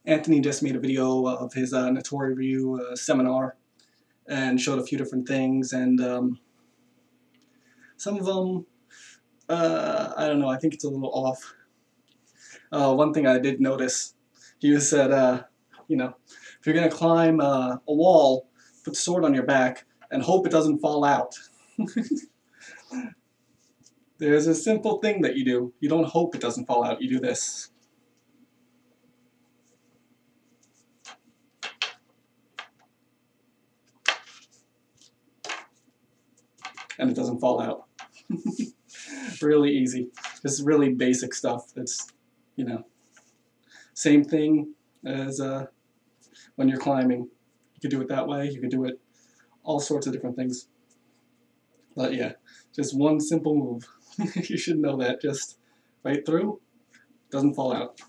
Anthony just made a video of his Natori review seminar and showed a few different things, and some of them, I don't know, I think it's a little off. One thing I did notice, he said, you know, if you're going to climb a wall, put the sword on your back and hope it doesn't fall out. There's a simple thing that you do. You don't hope it doesn't fall out, you do this. And it doesn't fall out. Really easy. Just really basic stuff that's, you know, same thing as when you're climbing. You could do it that way, you could do it all sorts of different things. But yeah, just one simple move. You should know that. Just right through, doesn't fall out.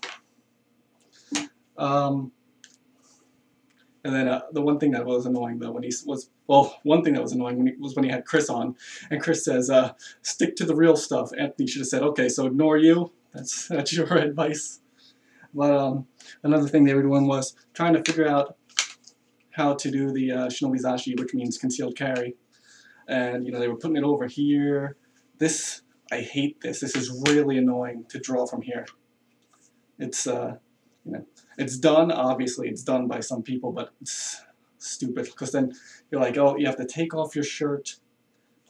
And then the one thing that was annoying though when he was, well, one thing that was annoying was when he had Chris on, and Chris says, stick to the real stuff. Anthony should have said, okay, so ignore you. That's your advice. But another thing they were doing was trying to figure out how to do the shinobizashi, which means concealed carry. And, you know, they were putting it over here. This, I hate this. This is really annoying to draw from here. It's, you know, it's done, obviously it's done by some people, but it's stupid, because then you're like, oh, you have to take off your shirt.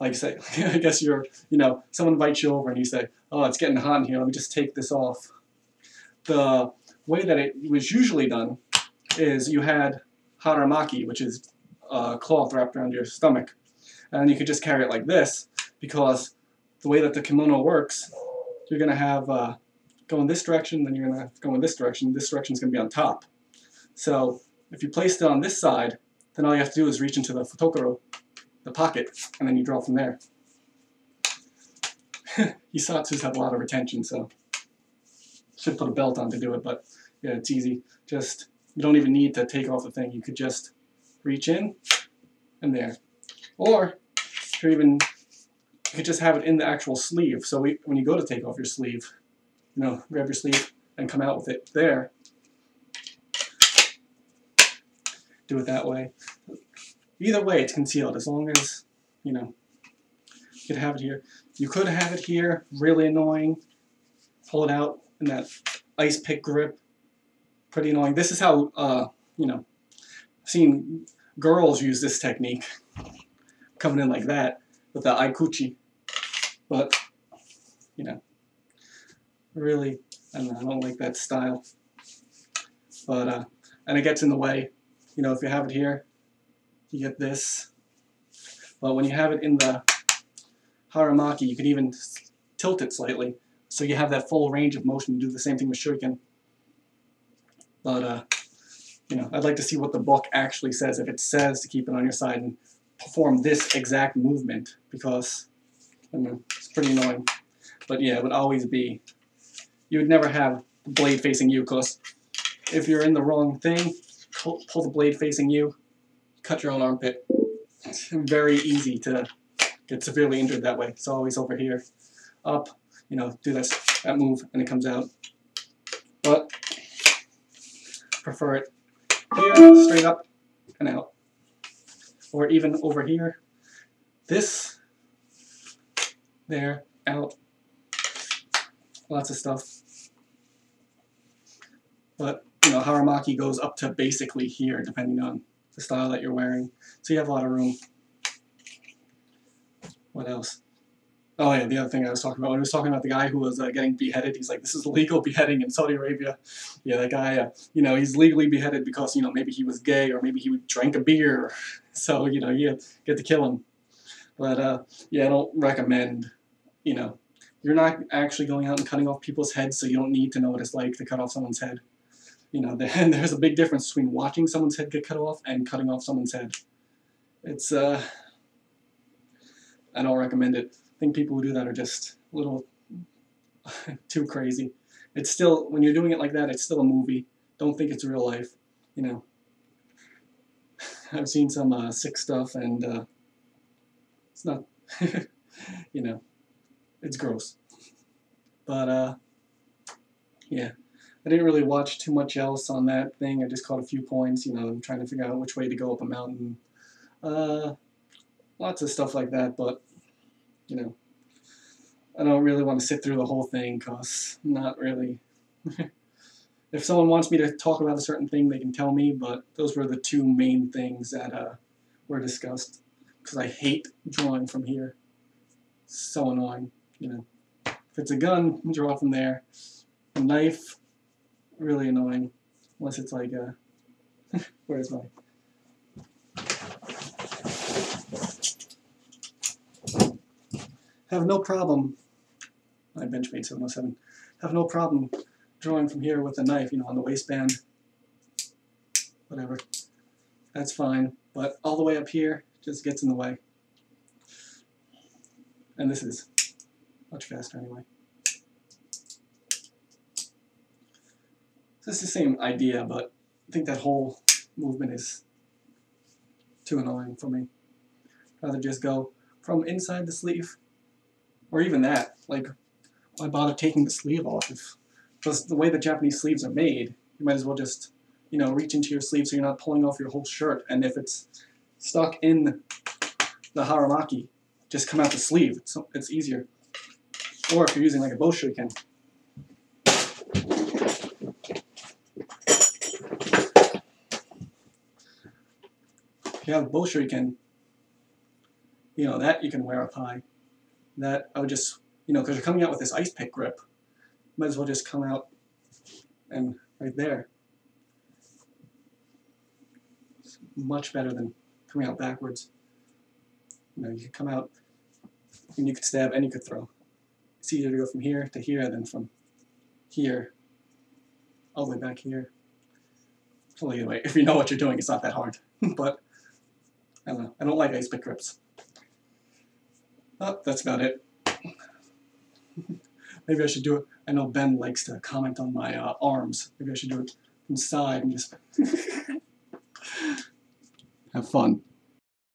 Like, say, I guess you're, you know, someone invites you over and you say, oh, it's getting hot in here, let me just take this off. The way that it was usually done is you had haramaki, which is cloth wrapped around your stomach, and you could just carry it like this, because the way that the kimono works, you're going to have go in this direction, then you're going to go in this direction is going to be on top. So if you place it on this side, then all you have to do is reach into the futokoro, the pocket, and then you draw from there. Hisatsus have a lot of retention, so should put a belt on to do it, but yeah, it's easy. Just, you don't even need to take off the thing. You could just reach in and there. Or if you're even, you could just have it in the actual sleeve. So when you go to take off your sleeve, you know, grab your sleeve and come out with it there. Do it that way. Either way, it's concealed, as long as, you know, you could have it here. You could have it here, really annoying. Pull it out in that ice pick grip. Pretty annoying. This is how, you know, I've seen girls use this technique. Coming in like that with the aikuchi. But, you know, really, I don't know, I don't like that style. But, and it gets in the way. You know, if you have it here, you get this. But when you have it in the haramaki, you can even tilt it slightly, so you have that full range of motion to do the same thing with shuriken. But, you know, I'd like to see what the book actually says, if it says to keep it on your side and perform this exact movement, because, I don't know, it's pretty annoying. But yeah, it would always be, you would never have the blade facing you, because if you're in the wrong thing, pull the blade facing you, cut your own armpit. It's very easy to get severely injured that way. It's always over here, up, you know, do that move, and it comes out. But prefer it here, straight up and out. Or even over here, this, there, out. Lots of stuff. But, you know, haramaki goes up to basically here, depending on the style that you're wearing. So you have a lot of room. What else? Oh yeah, the other thing I was talking about, when I was talking about the guy who was getting beheaded, he's like, this is legal beheading in Saudi Arabia. Yeah, that guy, you know, he's legally beheaded because, you know, maybe he was gay, or maybe he drank a beer. So, you know, you get to kill him. But, yeah, I don't recommend, you know, you're not actually going out and cutting off people's heads, so you don't need to know what it's like to cut off someone's head. You know, there's a big difference between watching someone's head get cut off and cutting off someone's head. It's, I don't recommend it. I think people who do that are just a little too crazy. It's still, when you're doing it like that, it's still a movie. Don't think it's real life, you know. I've seen some sick stuff, and it's not, you know, it's gross. But, yeah. I didn't really watch too much else on that thing. I just caught a few points, you know, trying to figure out which way to go up a mountain. Lots of stuff like that, but, you know, I don't really want to sit through the whole thing, because not really. If someone wants me to talk about a certain thing, they can tell me, but those were the two main things that were discussed, because I hate drawing from here. It's so annoying, you know. If it's a gun, draw from there. A knife, really annoying, unless it's like where's my... Have no problem, my Benchmade 707, have no problem drawing from here with a knife, you know, on the waistband, whatever, that's fine, but all the way up here just gets in the way. And this is much faster anyway. So it's the same idea, but I think that whole movement is too annoying for me. I'd rather just go from inside the sleeve, or even that, like, why bother taking the sleeve off? Because the way the Japanese sleeves are made, you might as well just, you know, reach into your sleeve so you're not pulling off your whole shirt. And if it's stuck in the haramaki, just come out the sleeve. It's easier. Or if you're using like a bow shuriken, if you have a bow shuriken, you know, that you can wear up high. That I would just, you know, because you're coming out with this ice pick grip, might as well just come out and right there. It's much better than coming out backwards. You know, you can come out and you could stab and you could throw. It's easier to go from here to here than from here all the way back here. Well, either way, if you know what you're doing, it's not that hard. But I don't know. I don't like ice pick grips. Oh, that's about it. Maybe I should do it. I know Ben likes to comment on my arms. Maybe I should do it from the side and just have fun.